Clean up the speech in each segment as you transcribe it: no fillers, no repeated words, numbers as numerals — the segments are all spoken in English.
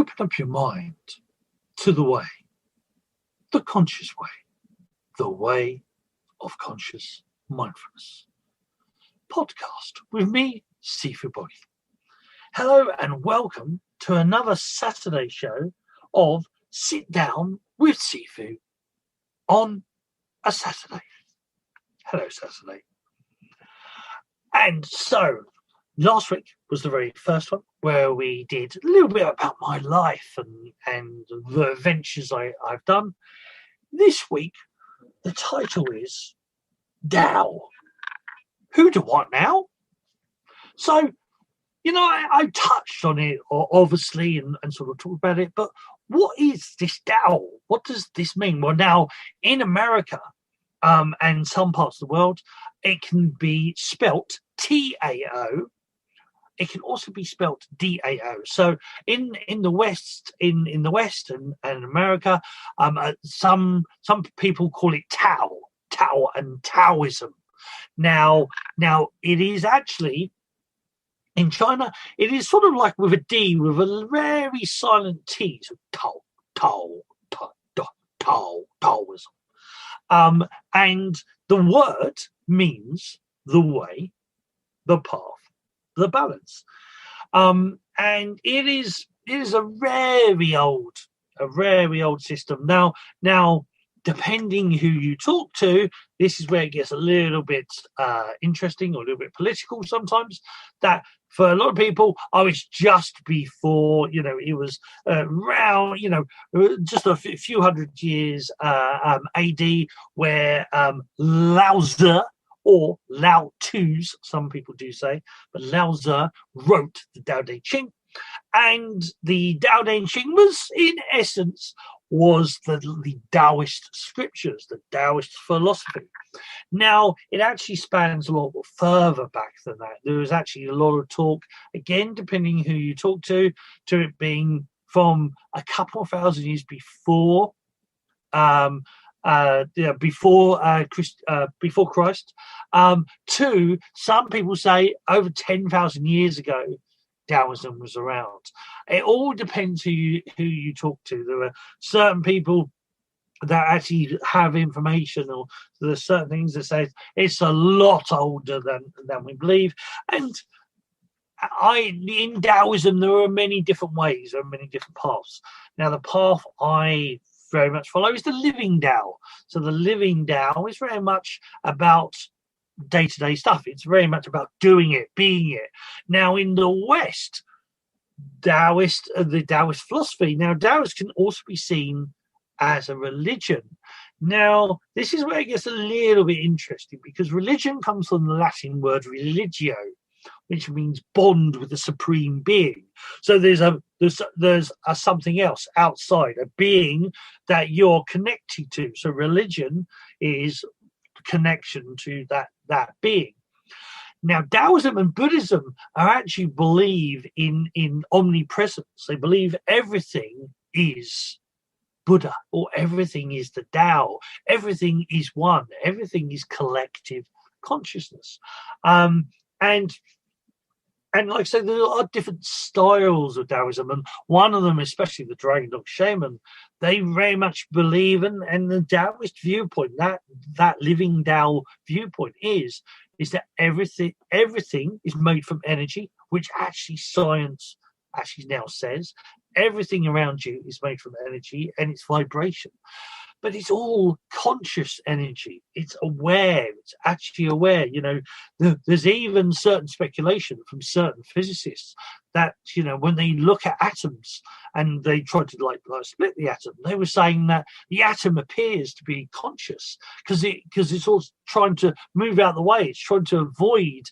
open up your mind to the way, the conscious way, the way of conscious mindfulness. Podcast with me, Sifu Boggie. Hello and welcome to another Saturday show of Sit Down with Sifu on a Saturday. Hello, Saturday. And so, last week was the very first one where we did a little bit about my life and the adventures I've done. This week, the title is Dao. Who to what now? So, I touched on it, obviously, and sort of talked about it, but what is this Dao? What does this mean? Well, now, in America and some parts of the world, it can be spelt T-A-O. It can also be spelt D-A-O. So in the West, in the West and America, some people call it Tao and Taoism. Now it is actually in China. It is sort of like with a D, with a very silent T. So Taoism. And the word means the way, the path, the balance. And it is a very old system. Now, depending who you talk to, this is where it gets a little bit interesting or a little bit political sometimes. That for a lot of people, it's just before, it was around, just a few hundred years AD, where Lao Tzu, or Lao Tzu's, some people do say, but Lao Tzu wrote the Tao Te Ching. And the Tao Te Ching was, in essence, the Daoist scriptures, the Daoist philosophy. Now, it actually spans a lot further back than that. There was actually a lot of talk, again, depending who you talk to it being from a couple of thousand years before before Christ, to some people say over 10,000 years ago, Taoism was around. It all depends who you talk to. There are certain people that actually have information, or there are certain things that say it's a lot older than we believe. And in Taoism, there are many different ways, there are many different paths. Now, the path I very much follow is the living Tao. So the living Tao is very much about day-to-day stuff. It's very much about doing it, being it. Now, in the West, the Daoist philosophy, now Daoist can also be seen as a religion. Now, this is where it gets a little bit interesting, because religion comes from the Latin word religio, which means bond with the supreme being. So there's a something else outside, a being that you're connected to. So religion is connection to that being. Now, Taoism and Buddhism actually believe in omnipresence. They believe everything is Buddha, or everything is the Tao. Everything is one. Everything is collective consciousness. And like I say, there are different styles of Taoism, and one of them, especially the DragonDog Shaman, they very much believe, and the Taoist viewpoint, that living Tao viewpoint is that everything is made from energy, which actually science actually now says everything around you is made from energy and it's vibration. But it's all conscious energy. It's aware. It's actually aware. There's even certain speculation from certain physicists that, when they look at atoms and they try to like split the atom, they were saying that the atom appears to be conscious because it's all trying to move out of the way. It's trying to avoid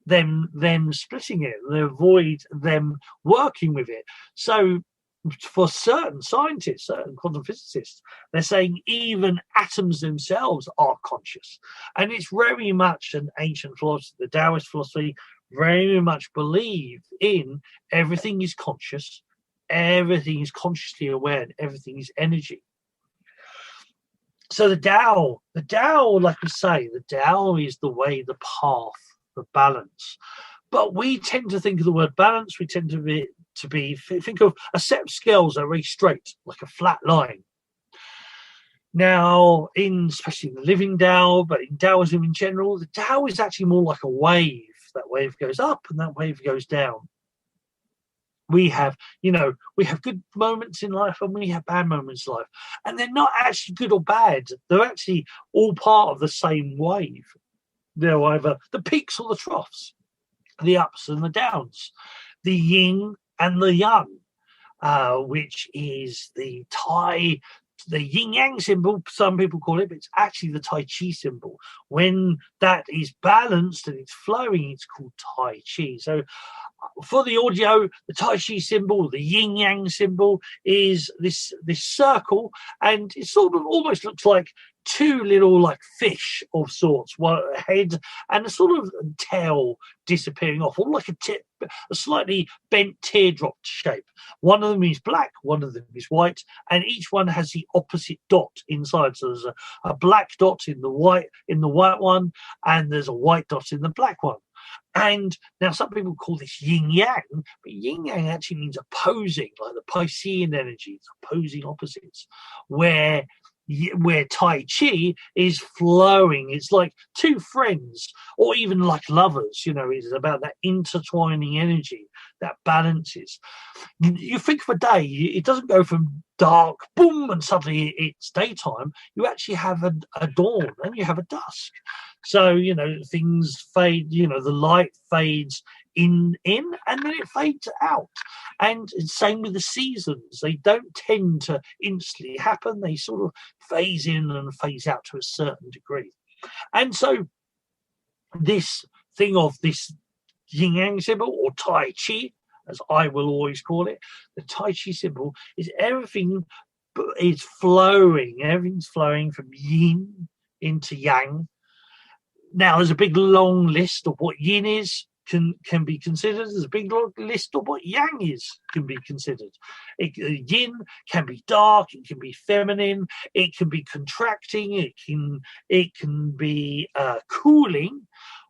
them splitting it. They avoid them working with it. So for certain scientists, certain quantum physicists, they're saying even atoms themselves are conscious. And it's very much an ancient philosophy. The Daoist philosophy very much believe in everything is conscious, everything is consciously aware, and everything is energy. So the Tao, like we say, the Tao is the way, the path, the balance. But we tend to think of the word balance, we tend to to be, think of a set of scales that are very straight, like a flat line. Now, especially in the living Tao, but in Taoism in general, the Tao is actually more like a wave. That wave goes up and that wave goes down. We have good moments in life and we have bad moments in life. And they're not actually good or bad. They're actually all part of the same wave. They're either the peaks or the troughs, the ups and the downs, the yin and the yang, which is the yin-yang symbol, some people call it, but it's actually the Tai Chi symbol. When that is balanced and it's flowing, it's called Tai Chi. So for the audio, the Tai Chi symbol, the yin-yang symbol, is this circle, and it sort of almost looks like two little like fish of sorts, one head and a sort of tail disappearing off, or like a slightly bent teardrop shape. One of them is black, one of them is white, and each one has the opposite dot inside. So there's a black dot in the white one, and there's a white dot in the black one. And now some people call this yin-yang, but yin-yang actually means opposing, like the Piscean energies, opposing opposites, where Tai Chi is flowing. It's like two friends, or even like lovers, it's about that intertwining energy that balances. You think of a day, it doesn't go from dark, boom, and suddenly it's daytime. You actually have a dawn and you have a dusk. So, things fade, the light fades in and then it fades out. And same with the seasons. They don't tend to instantly happen. They sort of phase in and phase out to a certain degree. And so this thing of this yin-yang symbol, or Tai Chi, as I will always call it, the Tai Chi symbol is everything is flowing. Everything's flowing from yin into yang. Now, there's a big long list of what yin is, can be considered. There's a big long list of what yang is, can be considered. Yin can be dark, it can be feminine, it can be contracting, it can be cooling,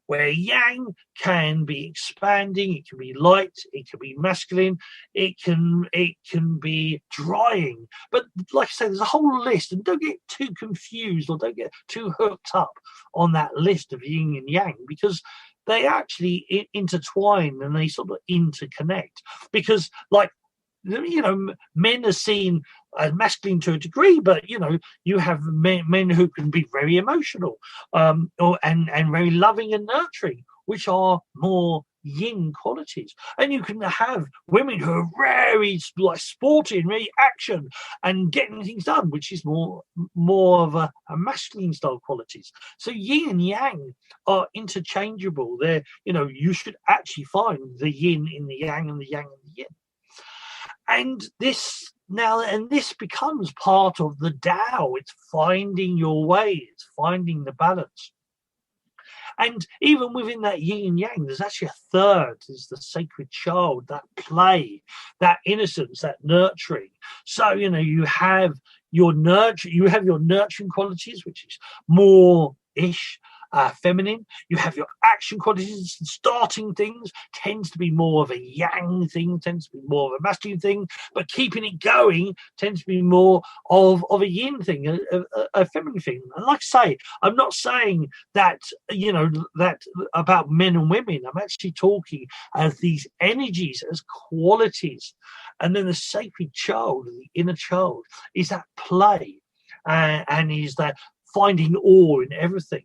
where yang can be expanding, it can be light, it can be masculine, it can be drying. But like I say, there's a whole list, and don't get too confused or don't get too hooked up on that list of yin and yang, because they actually intertwine and they sort of interconnect. Because, like, men are seen as masculine to a degree, but you have men who can be very emotional, and very loving and nurturing, which are more yin qualities. And you can have women who are very like sporty and very action and getting things done, which is more of a masculine style qualities. So yin and yang are interchangeable. They're, you should actually find the yin in the yang and the yang in the yin. And this becomes part of the Tao. It's finding your way. It's finding the balance. And even within that yin and yang, there's actually a third, is the sacred child, that play, that innocence, that nurturing. So, you have your nurturing qualities, which is more-ish, feminine. You have your action qualities, starting things, tends to be more of a yang thing, tends to be more of a masculine thing, but keeping it going tends to be more of a yin thing, a feminine thing. And like I say, I'm not saying that, that about men and women. I'm actually talking as these energies, as qualities. And then the sacred child, the inner child, is that play, and is that finding awe in everything.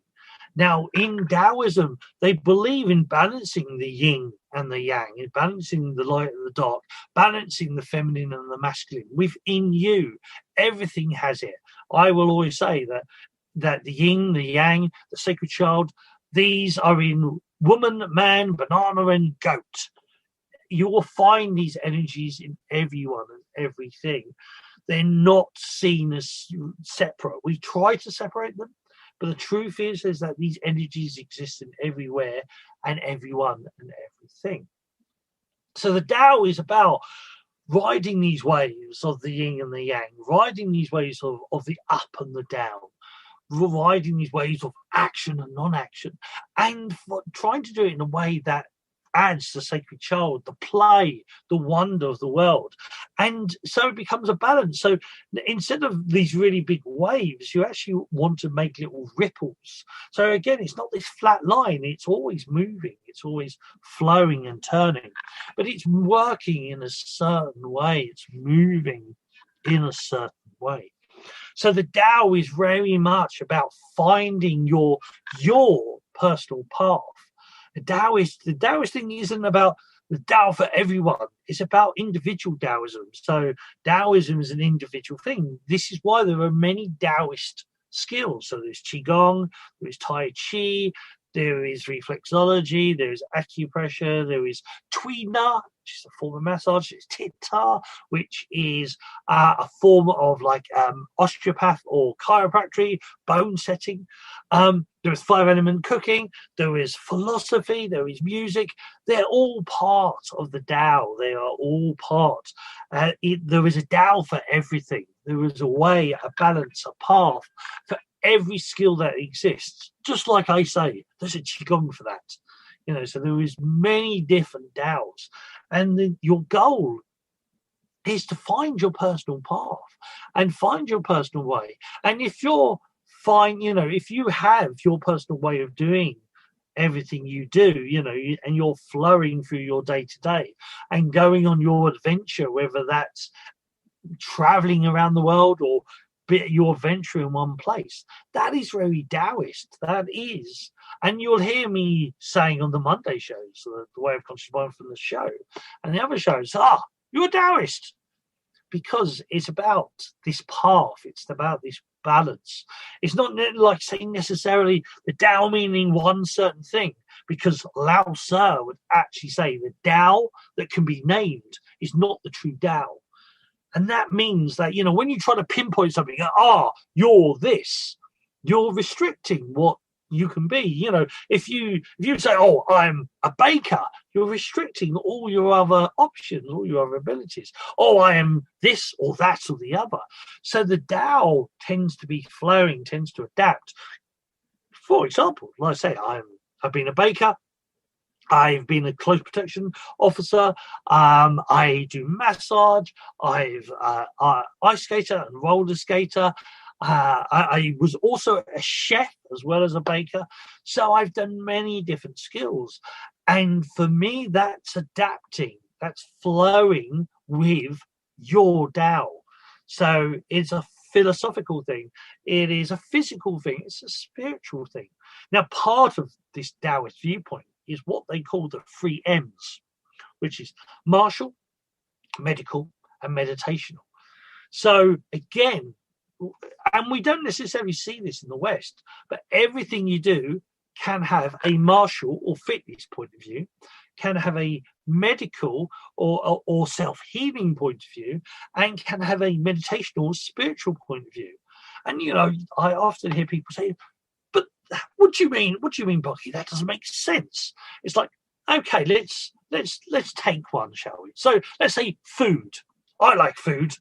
Now, in Taoism, they believe in balancing the yin and the yang, in balancing the light and the dark, balancing the feminine and the masculine. Within you, everything has it. I will always say that the yin, the yang, the sacred child, these are in woman, man, banana, and goat. You will find these energies in everyone and everything. They're not seen as separate. We try to separate them, but the truth is that these energies exist in everywhere and everyone and everything. So the Tao is about riding these waves of the yin and the yang, riding these waves of the up and the down, riding these waves of action and non-action, and trying to do it in a way that adds the sacred child, the play, the wonder of the world. And so it becomes a balance. So instead of these really big waves, you actually want to make little ripples. So again, it's not this flat line, it's always moving, it's always flowing and turning, but it's working in a certain way, it's moving in a certain way. So the Tao is very much about finding your personal path. The Taoist thing isn't about the Tao for everyone. It's about individual Taoism. So Taoism is an individual thing. This is why there are many Taoist skills. So there's Qigong, there's Tai Chi, there is reflexology, there is acupressure, there is Tui Na, which is a form of massage, there's Theta, which is a form of like osteopath or chiropractic, bone setting. There is 5-element cooking, there is philosophy, there is music. They're all part of the Tao. They are all part. There is a Tao for everything. There is a way, a balance, a path for every skill that exists. Just like I say, there's a Qigong for that. So there is many different Taos. And your goal is to find your personal path and find your personal way. And if you're fine, if you have your personal way of doing everything you do, and you're flowing through your day to day and going on your adventure, whether that's traveling around the world or your adventure in one place, that is very Taoist. That is. And you'll hear me saying on the Monday shows, the Way of Conscious Mindfulness show, and the other shows, you're a Taoist. Because it's about this path, it's about this balance. It's not like saying necessarily the Tao meaning one certain thing, because Lao Tzu would actually say the Tao that can be named is not the true Tao. And that means that, when you try to pinpoint something, you're this, you're restricting what you can be. If you say, I'm a baker, you're restricting all your other options, all your other abilities. I am this or that or the other. So the Tao tends to be flowing, tends to adapt. For example, like I say, I've been a baker, I've been a close protection officer, I do massage, I've ice skater and roller skater. I was also a chef as well as a baker. So I've done many different skills. And for me, that's adapting, that's flowing with your Tao. So it's a philosophical thing, it is a physical thing, it's a spiritual thing. Now, part of this Taoist viewpoint is what they call the 3 M's, which is martial, medical, and meditational. So again, and we don't necessarily see this in the West, but everything you do can have a martial or fitness point of view, can have a medical or self-healing point of view, and can have a meditational or spiritual point of view. And, I often hear people say, but what do you mean? What do you mean, Boggie? That doesn't make sense. It's like, okay, let's take one, shall we? So let's say food. I like food.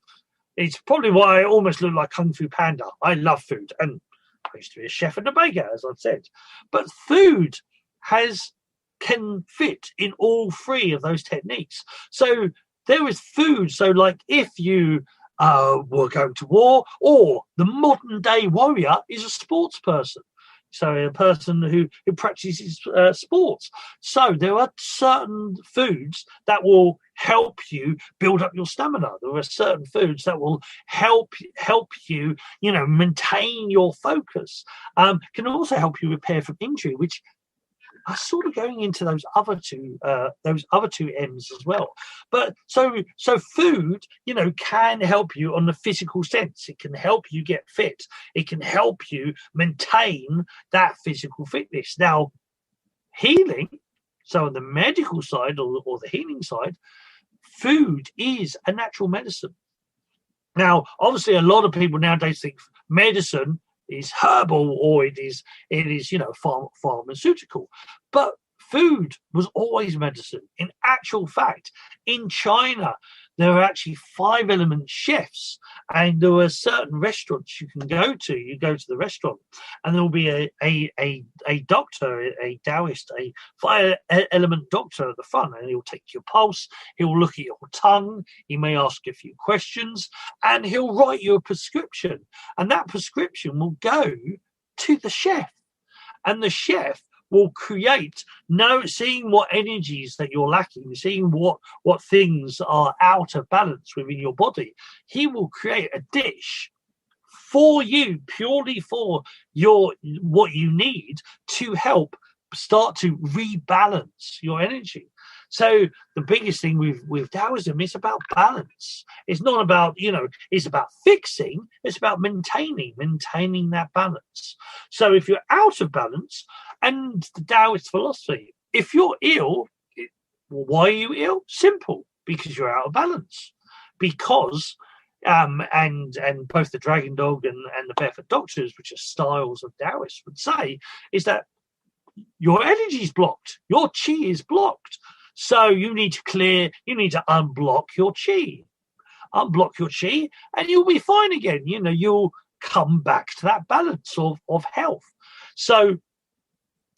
It's probably why I almost look like Kung Fu Panda. I love food, and I used to be a chef and a baker, as I've said. But food can fit in all 3 of those techniques. So there is food. So like if you were going to war, or the modern day warrior is a sports person. So a person who practices sports. So there are certain foods that will help you build up your stamina. There are certain foods that will help you, maintain your focus. Can also help you repair from injury, which are sort of going into those other two M's as well. But so food, can help you on the physical sense. It can help you get fit. It can help you maintain that physical fitness. Now, healing, so on the medical side or the healing side, food is a natural medicine. Now, obviously, a lot of people nowadays think medicine is herbal or it is pharmaceutical, but food was always medicine. In actual fact, in China, there are actually 5-element chefs, and there are certain restaurants you can go to. You go to the restaurant, and there will be a doctor, a Daoist, a 5-element doctor at the front, and he'll take your pulse, he'll look at your tongue, he may ask a few questions, and he'll write you a prescription. And that prescription will go to the chef, and the chef will create, seeing what energies that you're lacking, seeing what things are out of balance within your body. He will create a dish for you, purely for what you need to help start to rebalance your energy. So the biggest thing with Taoism is about balance. It's not about, it's about fixing, it's about maintaining that balance. So if you're out of balance, and the Taoist philosophy, if you're ill, why are you ill? Simple, because you're out of balance. Because and both the DragonDog and the Barefoot Doctors, which are styles of Taoists, would say, is that your energy is blocked, your qi is blocked. So you need to unblock your qi. Unblock your qi, and you'll be fine again. You'll come back to that balance of health. So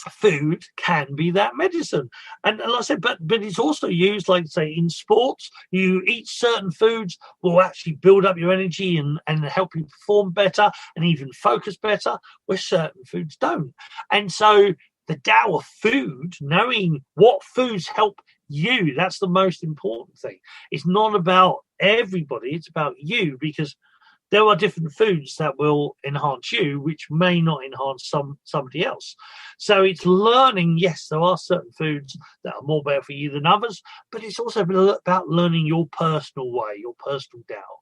food can be that medicine, and like I said, but it's also used, like say in sports. You eat certain foods will actually build up your energy and help you perform better and even focus better, where certain foods don't. And so the Tao of food, knowing what foods help you, that's the most important thing. It's not about everybody, it's about you, because there are different foods that will enhance you, which may not enhance somebody else. So it's learning, yes, there are certain foods that are more better for you than others, but it's also about learning your personal way, your personal Tao.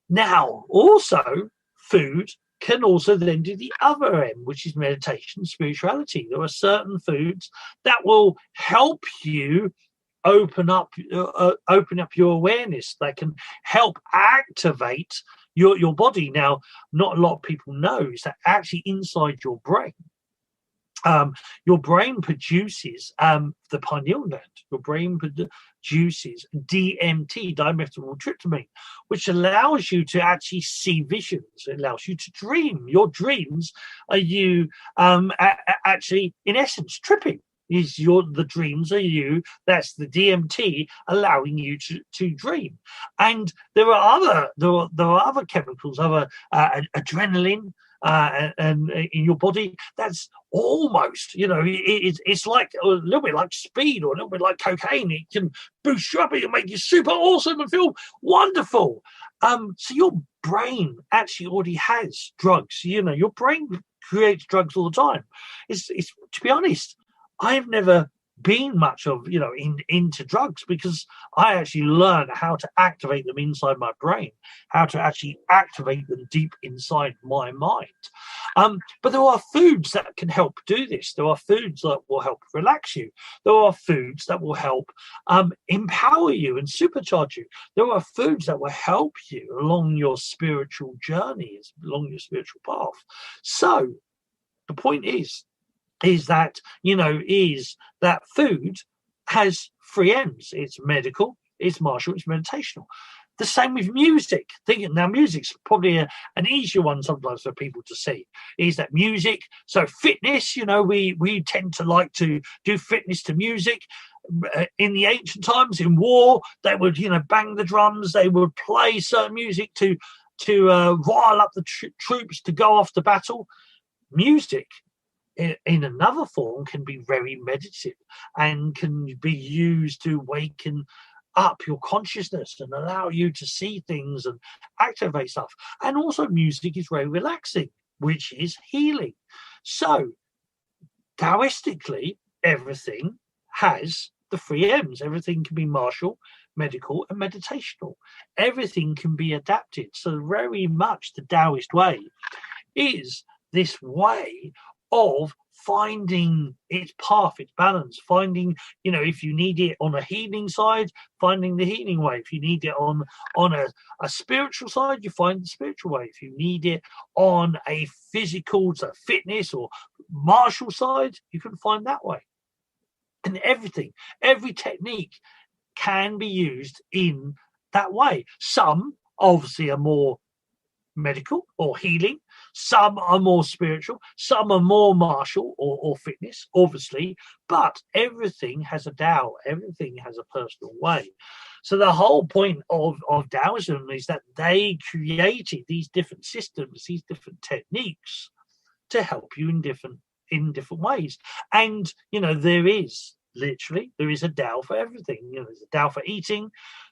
Now, also, food can also then do the other end, which is meditation, spirituality. There are certain foods that will help you open up your awareness, that can help activate your body. Now, not a lot of people know is that actually inside your brain produces the pineal gland. Your brain produces DMT, dimethyltryptamine, which allows you to actually see visions. It allows you to dream. Your dreams are you actually, in essence, tripping. The dreams are you. That's the DMT allowing you to dream. And there are other chemicals, other adrenaline, and in your body, that's almost, it's like a little bit like speed or a little bit like cocaine. It can boost you up, it can make you super awesome and feel wonderful. So your brain actually already has drugs. Your brain creates drugs all the time. It's to be honest, I've never been much of, into drugs, because I actually learned how to activate them inside my brain, how to actually activate them deep inside my mind. But there are foods that can help do this. There are foods that will help relax you. There are foods that will help empower you and supercharge you. There are foods that will help you along your spiritual journey, along your spiritual path. So the point is that food has 3 M's. It's medical, it's martial, it's meditational. The same with music. Now, music's probably an easier one sometimes for people to see, is that music. So fitness, we tend to like to do fitness to music. In the ancient times, in war, they would, bang the drums. They would play certain music to rile up the troops to go off to battle. Music, in another form, can be very meditative and can be used to waken up your consciousness and allow you to see things and activate stuff. And also music is very relaxing, which is healing. So Taoistically, everything has the 3 M's. Everything can be martial, medical, and meditational. Everything can be adapted. So very much the Taoist way is this way of finding its path, its balance, finding, if you need it on a healing side, finding the healing way. If you need it on a spiritual side, you find the spiritual way. If you need it on a physical, so fitness or martial side, you can find that way. And every technique can be used in that way. Some obviously are more medical or healing, some are more spiritual, some are more martial or fitness, obviously, but everything has a Tao, everything has a personal way. So the whole point of Taoism is that they created these different systems, these different techniques to help you in different ways. And there is a Tao for everything. There's a Tao for eating,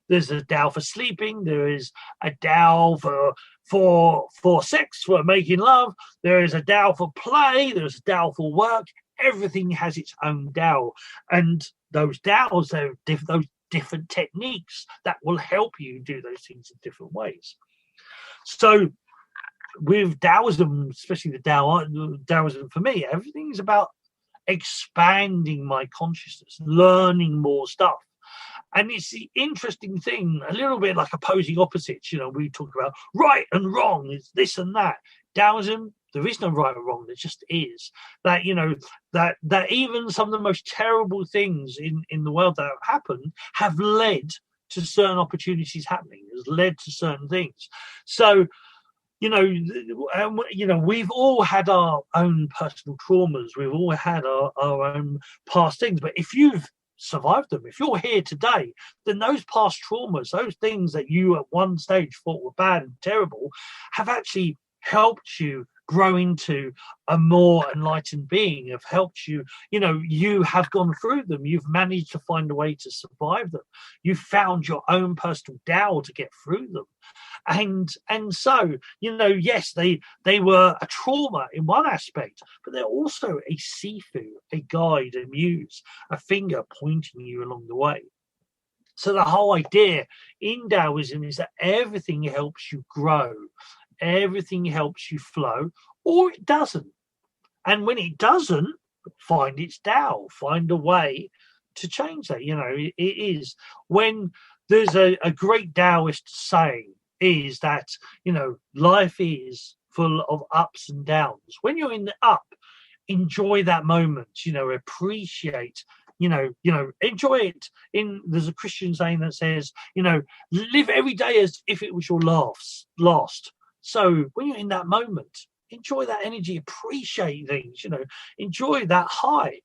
there's a Tao for sleeping, there is a Tao for sex, for making love, there is a Tao for play, there's a Tao for work. Everything has its own Tao, and those Taos, those different techniques that will help you do those things in different ways. So with Taoism, especially the Taoism, for me, everything is about expanding my consciousness, learning more stuff. And it's the interesting thing, a little bit like opposing opposites. We talk about right and wrong, it's this and that. Taoism, there is no right or wrong, there just is. That, that even some of the most terrible things in the world that have happened have led to certain opportunities happening, has led to certain things. So, we've all had our own personal traumas. We've all had our own past things. But if you've survived them, if you're here today, then those past traumas, those things that you at one stage thought were bad and terrible, have actually helped you grow into a more enlightened being, have helped you, you have gone through them, you've managed to find a way to survive them, you've found your own personal Tao to get through them. And so, yes, they were a trauma in one aspect, but they're also a Sifu, a guide, a muse, a finger pointing you along the way. So the whole idea in Taoism is that everything helps you grow, everything helps you flow, or it doesn't. And when it doesn't, find its Tao, find a way to change that. It is when there's a great Daoist saying is that, life is full of ups and downs. When you're in the up, enjoy that moment, appreciate, enjoy it. There's a Christian saying that says, live every day as if it was your last. So when you're in that moment, enjoy that energy, appreciate things, enjoy that high.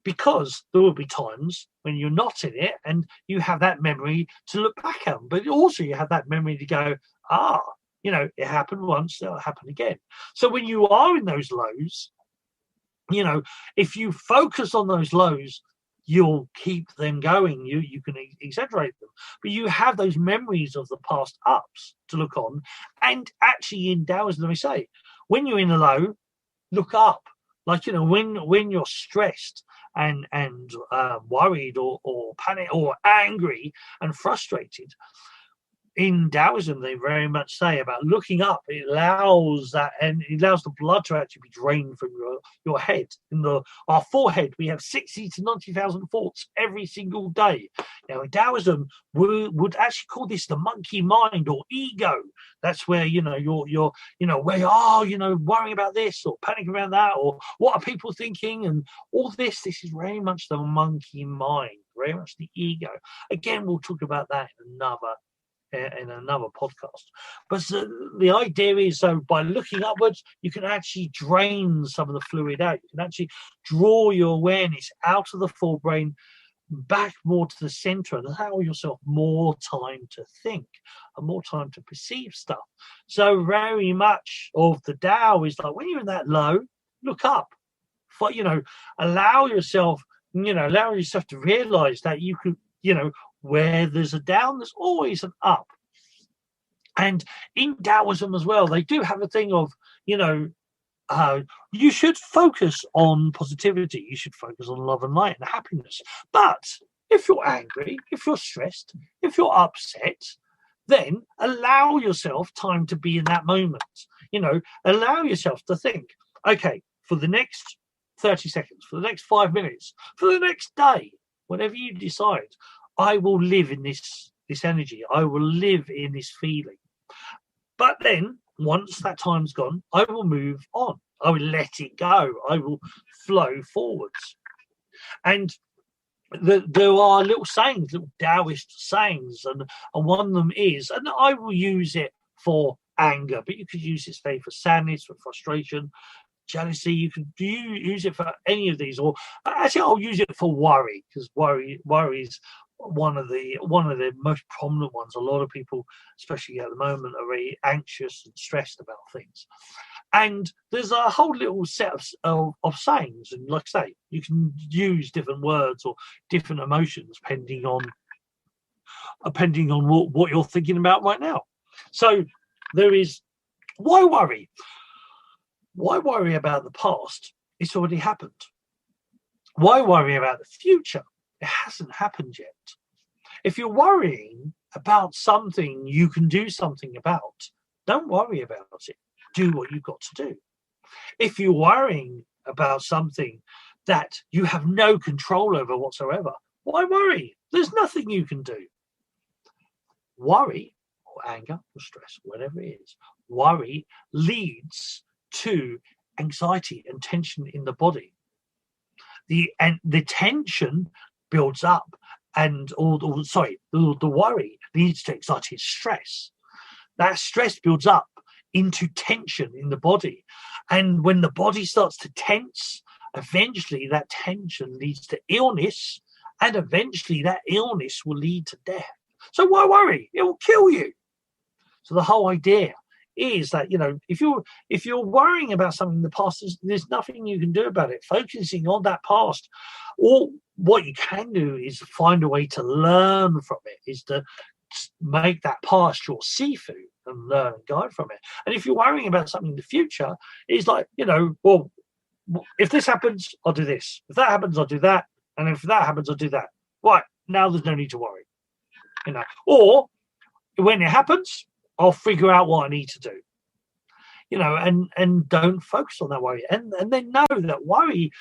Because there will be times when you're not in it and you have that memory to look back at, but also you have that memory to go, it happened once, it'll happen again. So when you are in those lows, if you focus on those lows, you'll keep them going. You can exaggerate them, but you have those memories of the past ups to look on. And actually in Taoism, let me say, when you're in a low, look up. Like, when you're stressed and worried or panicked or angry and frustrated, in Taoism, they very much say about looking up. It allows that, and it allows the blood to actually be drained from your head. In our forehead, we have 60 to 90,000 thoughts every single day. Now, in Taoism, we would actually call this the monkey mind or ego. That's where you're where you are, worrying about this or panicking around that, or what are people thinking, and all this. This is very much the monkey mind, very much the ego. Again, we'll talk about that in another podcast. But the idea is, so by looking upwards, you can actually drain some of the fluid out. You can actually draw your awareness out of the forebrain back more to the center and allow yourself more time to think and more time to perceive stuff. So very much of the Tao is like, when you're in that low, look up. Allow yourself to realize that you could, where there's a down, there's always an up. And in Taoism as well, they do have a thing of, you should focus on positivity. You should focus on love and light and happiness. But if you're angry, if you're stressed, if you're upset, then allow yourself time to be in that moment. Allow yourself to think, okay, for the next 30 seconds, for the next 5 minutes, for the next day, whatever you decide, I will live in this energy. I will live in this feeling. But then, once that time's gone, I will move on. I will let it go. I will flow forwards. And there are little sayings, little Daoist sayings, and one of them is, and I will use it for anger, but you could use it, say, for sadness, for frustration, jealousy. You could use it for any of these, or actually I'll use it for worry, because worry is one of the most prominent ones. A lot of people, especially at the moment, are very anxious and stressed about things. And there's a whole little set of sayings, and like I say, you can use different words or different emotions depending on what you're thinking about right now. So there is, why worry? Why worry about the past? It's already happened. Why worry about the future? It hasn't happened yet. If you're worrying about something you can do something about, don't worry about it. Do what you've got to do. If you're worrying about something that you have no control over whatsoever, why worry? There's nothing you can do. Worry, or anger, or stress, whatever it is, worry leads to anxiety and tension in the body. The tension builds up, and the worry leads to anxiety and stress. That stress builds up into tension in the body, and when the body starts to tense, eventually that tension leads to illness, and eventually that illness will lead to death. So why worry? It will kill you. So the whole idea is that, if you're worrying about something in the past, there's nothing you can do about it. Focusing on that past, or what you can do is find a way to learn from it, is to make that past your Sifu and learn and guide from it. And if you're worrying about something in the future, it's like, well, if this happens, I'll do this. If that happens, I'll do that. And if that happens, I'll do that. Right, now there's no need to worry. Or when it happens, I'll figure out what I need to do. And don't focus on that worry. And then know that worry,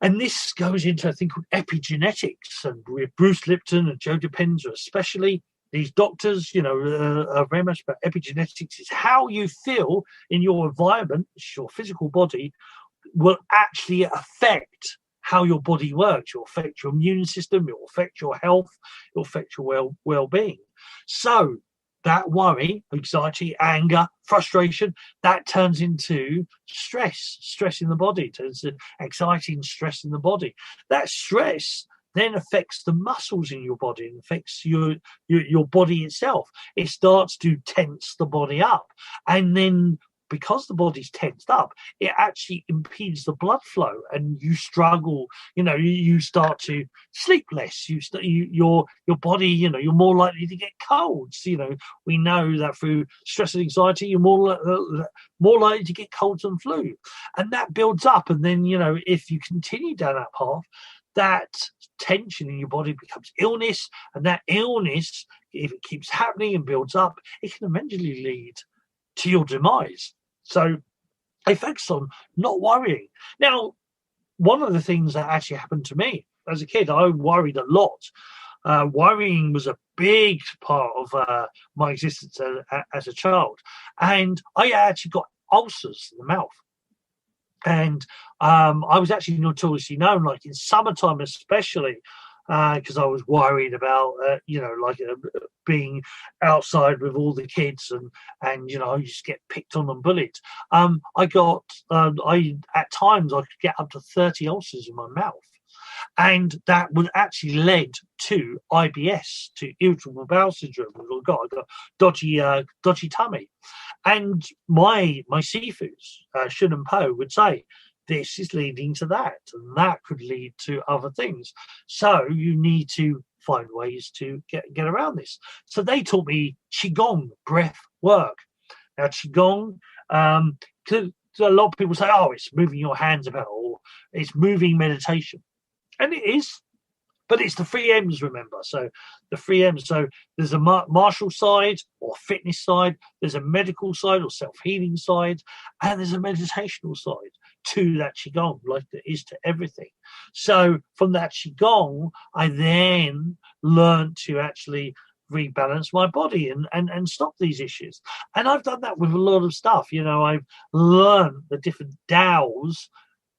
and this goes into a thing called epigenetics, and with Bruce Lipton and Joe Dispenza, especially these doctors, are very much about epigenetics. Is how you feel in your environment, your physical body, will actually affect how your body works. It will affect your immune system, it will affect your health, it will affect your well-being. So that worry, anxiety, anger, frustration, that turns into stress in the body, turns to anxiety and stress in the body. That stress then affects the muscles in your body and affects your body itself. It starts to tense the body up. And then because the body's tensed up, it actually impedes the blood flow, and you struggle. You start to sleep less. Your body, you're more likely to get colds. We know that through stress and anxiety, you're more likely to get colds and flu, and that builds up. And then if you continue down that path, that tension in your body becomes illness, and that illness, if it keeps happening and builds up, it can eventually lead to your demise. So I focus on not worrying. Now, one of the things that actually happened to me as a kid, I worried a lot. Worrying was a big part of my existence as a child. And I actually got ulcers in the mouth. And I was actually notoriously known, like in summertime especially, because I was worried about, being outside with all the kids, and I used to get picked on and bullied. At times I could get up to 30 ulcers in my mouth, and that would actually led to IBS, to irritable bowel syndrome. I got dodgy tummy, and my Sifus, Shun and Po, would say, this is leading to that, and that could lead to other things. So you need to find ways to get around this. So they taught me Qigong, breath work. Now Qigong, a lot of people say, oh, it's moving your hands about, or it's moving meditation. And it is, but it's the 3 M's, remember. So the 3 M's, so there's a martial side or fitness side, there's a medical side or self-healing side, and there's a meditational side to that Qigong, like there is to everything. So from that Qigong, I then learned to actually rebalance my body and stop these issues. And I've done that with a lot of stuff. I've learned the different Daos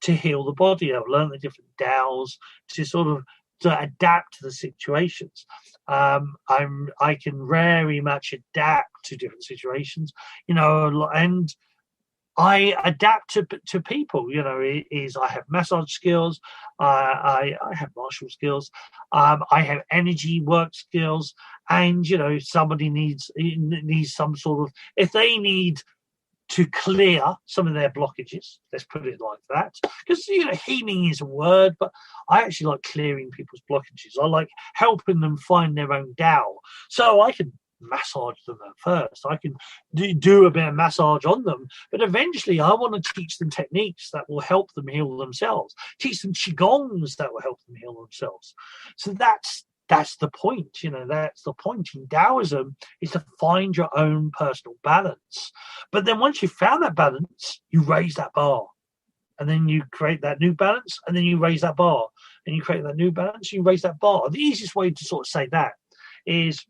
to heal the body. I've learned the different Daos to sort of to adapt to the situations. I can very much adapt to different situations, and I adapt to people. I have massage skills, I have martial skills, I have energy work skills, and somebody needs some sort of, if they need to clear some of their blockages, let's put it like that, because healing is a word, but I actually like clearing people's blockages. I like helping them find their own Tao, so I can massage them at first, I can do a bit of massage on them, but eventually I want to teach them techniques that will help them heal themselves, teach them Qigongs that will help them heal themselves. So that's the point. That's the point in Taoism, is to find your own personal balance. But then once you've found that balance, you raise that bar, and then you create that new balance, and then you raise that bar, and you create that new balance, you raise that bar. The easiest way to sort of say that is,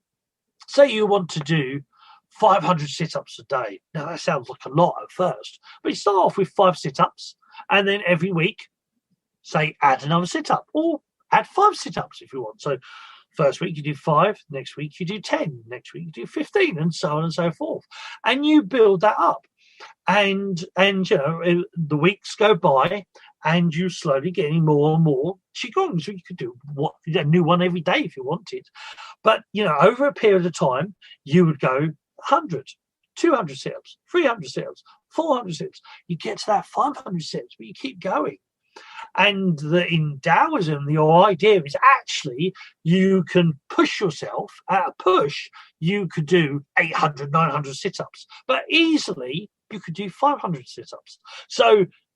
say you want to do 500 sit-ups a day. Now that sounds like a lot at first, but you start off with 5 sit-ups, and then every week, say, add another sit-up, or add 5 sit-ups if you want. So first week you do 5, next week you do 10, next week you do 15, and so on and so forth. And you build that up. And the weeks go by, and you slowly getting more and more Qigongs. So you could do a new one every day if you wanted. But, over a period of time, you would go 100, 200 sit-ups, 300 sit-ups, 400 sit-ups. You get to that 500 sit-ups, but you keep going. And in Taoism, your idea is actually you can push yourself. At a push, you could do 800, 900 sit-ups, but easily you could do 500 sit-ups.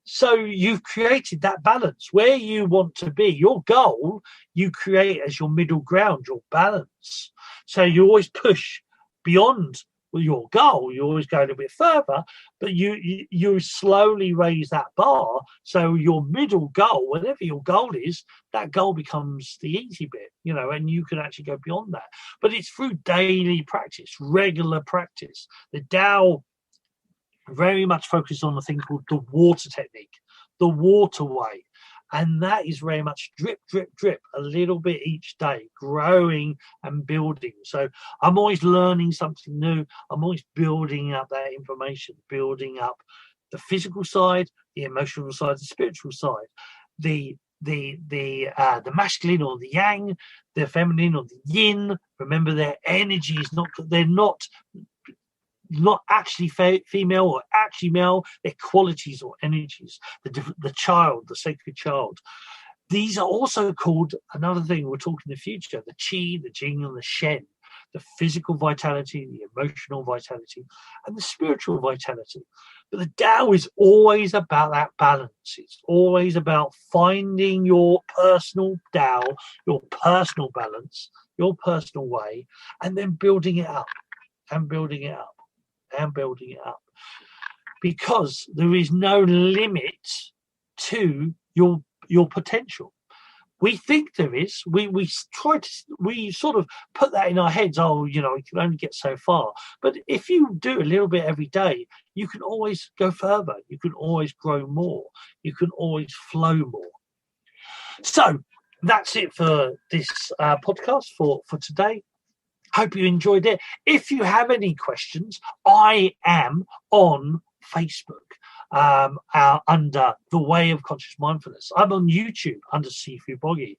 So you've created that balance where you want to be. Your goal, you create as your middle ground, your balance. So you always push beyond your goal. You always go a little bit further, but you slowly raise that bar. So your middle goal, whatever your goal is, that goal becomes the easy bit, and you can actually go beyond that. But it's through daily practice, regular practice. The Tao very much focused on a thing called the water technique, the water way. And that is very much drip, drip, drip, a little bit each day, growing and building. So I'm always learning something new. I'm always building up that information, building up the physical side, the emotional side, the spiritual side, the masculine or the yang, the feminine or the yin. Remember, their energy is they're not actually female or actually male, their qualities or energies, the child, the sacred child. These are also called, another thing we'll talk in the future, the Qi, the Jing, and the Shen, the physical vitality, the emotional vitality, and the spiritual vitality. But the Tao is always about that balance. It's always about finding your personal Tao, your personal balance, your personal way, and then building it up and building it up and building it up, because there is no limit to your potential. We think there is. We sort of put that in our heads. Oh, you can only get so far. But if you do a little bit every day, you can always go further. You can always grow more. You can always flow more. So that's it for this podcast for today. Hope you enjoyed it. If you have any questions, I am on Facebook under The Way of Conscious Mindfulness. I'm on YouTube under Sifu Boggie.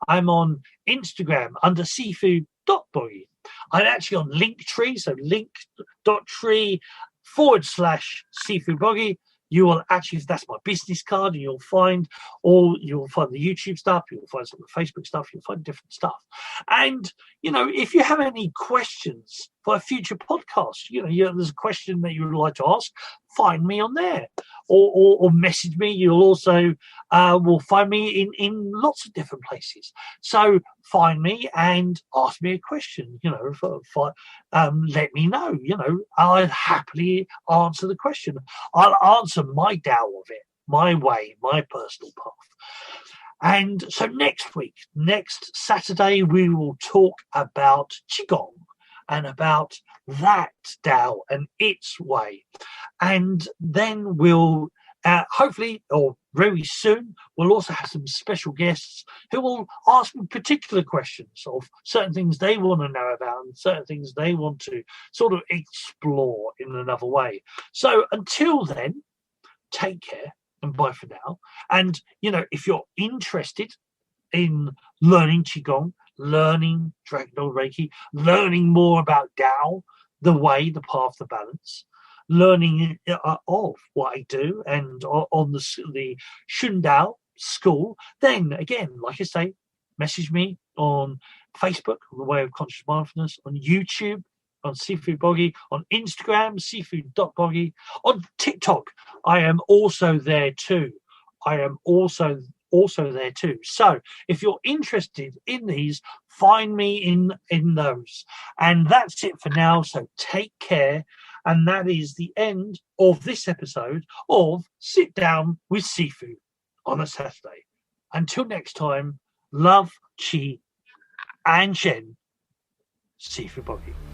I'm on Instagram under Sifu.Boggie. I'm actually on Linktree, so link.tree/Sifu Boggie. You will actually, that's my business card, and you'll find the YouTube stuff, you'll find some of the Facebook stuff, you'll find different stuff. And, if you have any questions for a future podcast, there's a question that you would like to ask, find me on there or message me. You'll also will find me in lots of different places. So find me and ask me a question, let me know, I'll happily answer the question. I'll answer my Tao of it, my way, my personal path. And so next Saturday, we will talk about Qigong and about that Tao and its way. And then we'll hopefully, or very soon, we'll also have some special guests who will ask me particular questions of certain things they want to know about and certain things they want to sort of explore in another way. So until then, take care and bye for now. And, if you're interested in learning Qigong, learning DragonDog Reiki, learning more about Tao, the way, the path, the balance, learning of what I do and on the Shundao school, then again, like I say, message me on Facebook, The Way of Conscious Mindfulness, on YouTube, on Sifu Boggie, on Instagram, Sifu.Boggie, on TikTok. I am also there too. Also there too. So if you're interested in these, find me in those. And that's it for now. So take care. And that is the end of this episode of Sit Down with Sifu on a Saturday. Until next time, love, chi, and Shen, Sifu Boggie.